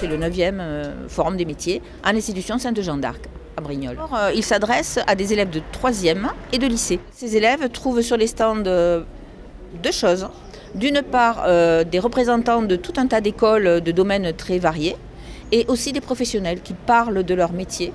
C'est le 9e Forum des métiers à l'institution Sainte-Jeanne d'Arc à Brignoles. Il s'adresse à des élèves de 3e et de lycée. Ces élèves trouvent sur les stands deux choses. D'une part, des représentants de tout un tas d'écoles de domaines très variés et aussi des professionnels qui parlent de leur métier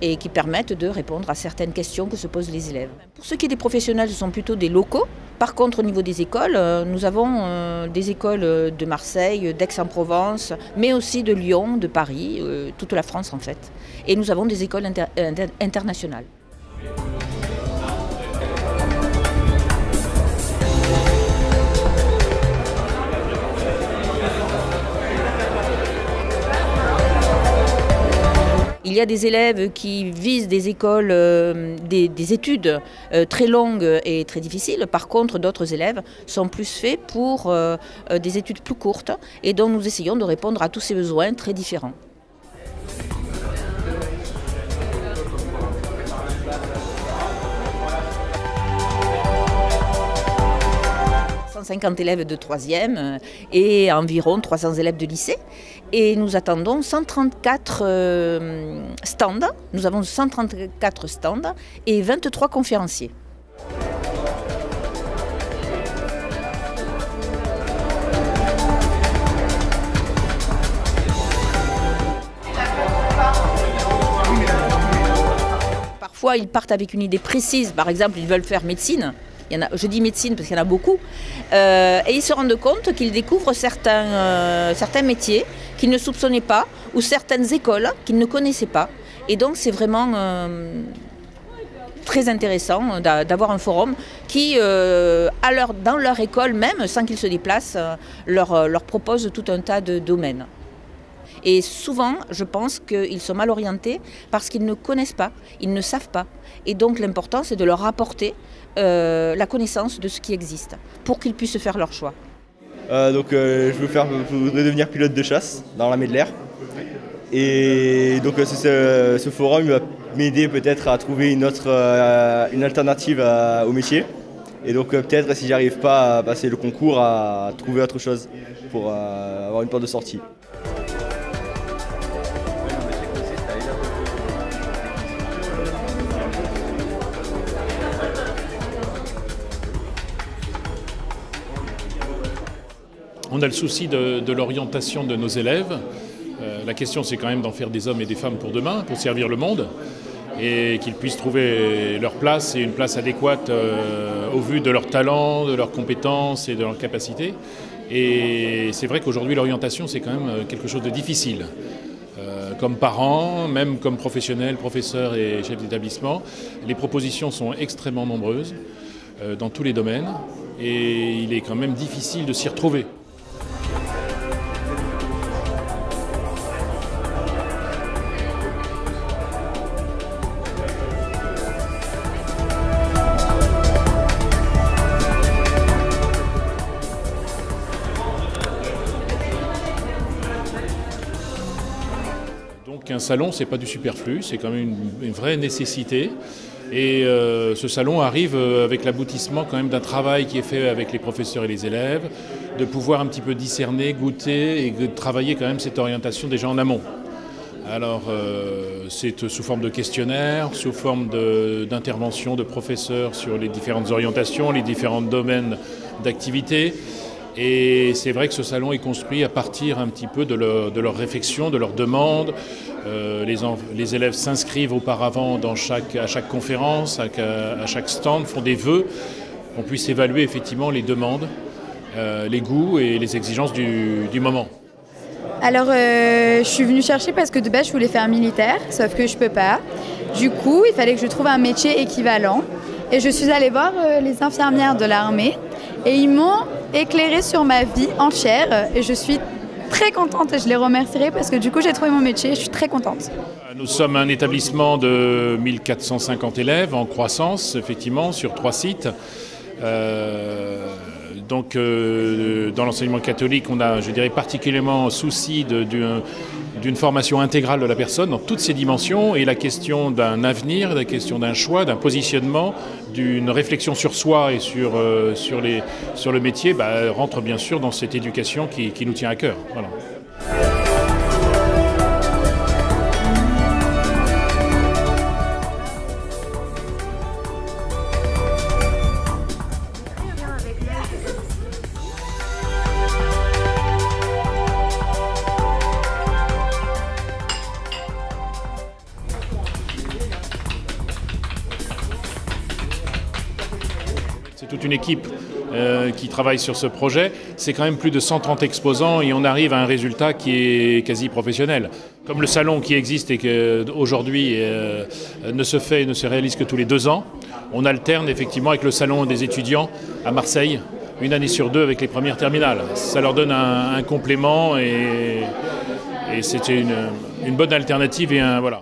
et qui permettent de répondre à certaines questions que se posent les élèves. Pour ce qui est des professionnels, ce sont plutôt des locaux. Par contre, au niveau des écoles, nous avons des écoles de Marseille, d'Aix-en-Provence, mais aussi de Lyon, de Paris, toute la France en fait. Et nous avons des écoles internationales. Il y a des élèves qui visent des écoles, des études très longues et très difficiles. Par contre, d'autres élèves sont plus faits pour des études plus courtes et donc nous essayons de répondre à tous ces besoins très différents. 150 élèves de 3e et environ 300 élèves de lycée. Et nous attendons 134 stands. Nous avons 134 stands et 23 conférenciers. Parfois, ils partent avec une idée précise. Par exemple, ils veulent faire médecine. Je dis médecine parce qu'il y en a beaucoup. Et ils se rendent compte qu'ils découvrent certains métiers qu'ils ne soupçonnaient pas ou certaines écoles qu'ils ne connaissaient pas. Et donc, c'est vraiment très intéressant d'avoir un forum qui, dans leur école même, sans qu'ils se déplacent, leur propose tout un tas de domaines. Et souvent, je pense qu'ils sont mal orientés parce qu'ils ne connaissent pas, ils ne savent pas. Et donc l'important, c'est de leur apporter la connaissance de ce qui existe pour qu'ils puissent faire leur choix. Je voudrais devenir pilote de chasse dans l'armée de l'air. Et donc ce forum va m'aider peut-être à trouver une alternative au métier. Et donc peut-être si j'arrive pas à passer le concours, à trouver autre chose pour avoir une porte de sortie. On a le souci de l'orientation de nos élèves. La question, c'est quand même d'en faire des hommes et des femmes pour demain, pour servir le monde, et qu'ils puissent trouver leur place et une place adéquate au vu de leurs talents, de leurs compétences et de leurs capacités. Et c'est vrai qu'aujourd'hui, l'orientation, c'est quand même quelque chose de difficile. Comme parents, même comme professionnels, professeurs et chefs d'établissement, les propositions sont extrêmement nombreuses dans tous les domaines, et il est quand même difficile de s'y retrouver. Donc un salon, c'est pas du superflu, c'est quand même une vraie nécessité. Et ce salon arrive avec l'aboutissement quand même d'un travail qui est fait avec les professeurs et les élèves, de pouvoir un petit peu discerner, goûter et de travailler quand même cette orientation déjà en amont. Alors c'est sous forme de questionnaires, sous forme d'interventions de professeurs sur les différentes orientations, les différents domaines d'activité. Et c'est vrai que ce salon est construit à partir un petit peu de leur réflexion, de leurs demandes. Les élèves s'inscrivent auparavant à chaque conférence, à chaque stand, font des vœux. On puisse évaluer effectivement les demandes, les goûts et les exigences du moment. Alors, je suis venue chercher parce que de base, je voulais faire militaire, sauf que je peux pas. Du coup, il fallait que je trouve un métier équivalent. Et je suis allée voir les infirmières de l'armée et ils m'ont éclairée sur ma vie entière. Et je suis très contente et je les remercierai parce que du coup, j'ai trouvé mon métier et je suis très contente. Nous sommes un établissement de 1450 élèves en croissance, effectivement, sur 3 sites. Donc, dans l'enseignement catholique, on a, je dirais, particulièrement souci d'une formation intégrale de la personne dans toutes ses dimensions, et la question d'un avenir, la question d'un choix, d'un positionnement, d'une réflexion sur soi et sur le métier rentre bien sûr dans cette éducation qui nous tient à cœur. Voilà. une équipe qui travaille sur ce projet, c'est quand même plus de 130 exposants et on arrive à un résultat qui est quasi professionnel. Comme le salon qui existe et qu'aujourd'hui ne se réalise que tous les 2 ans, on alterne effectivement avec le salon des étudiants à Marseille, une année sur 2 avec les premières terminales. Ça leur donne un complément et c'était une bonne alternative et voilà.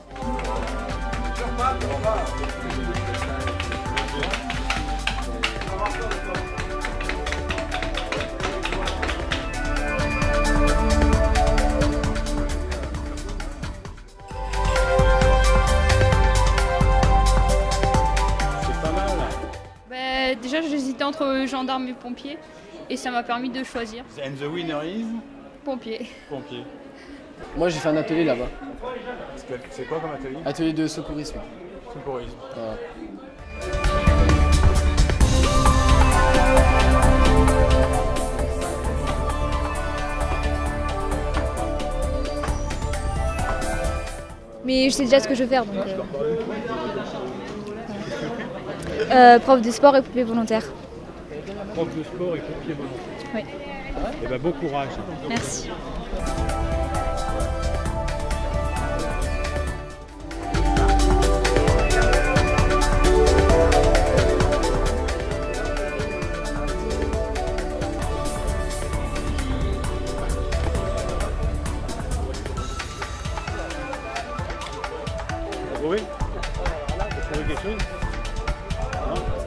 Déjà, j'hésitais entre gendarme et pompier et ça m'a permis de choisir. And the winner is Pompier. pompier. Moi j'ai fait un atelier là-bas. C'est quoi comme atelier? Atelier de secourisme. Secourisme. Voilà. Mais je sais déjà ce que je veux faire, donc prof de sport et pompier volontaire. Prof de sport et pompier volontaire. Oui. Eh ben, bon courage. Merci. Vous avez trouvé quelque chose? Non?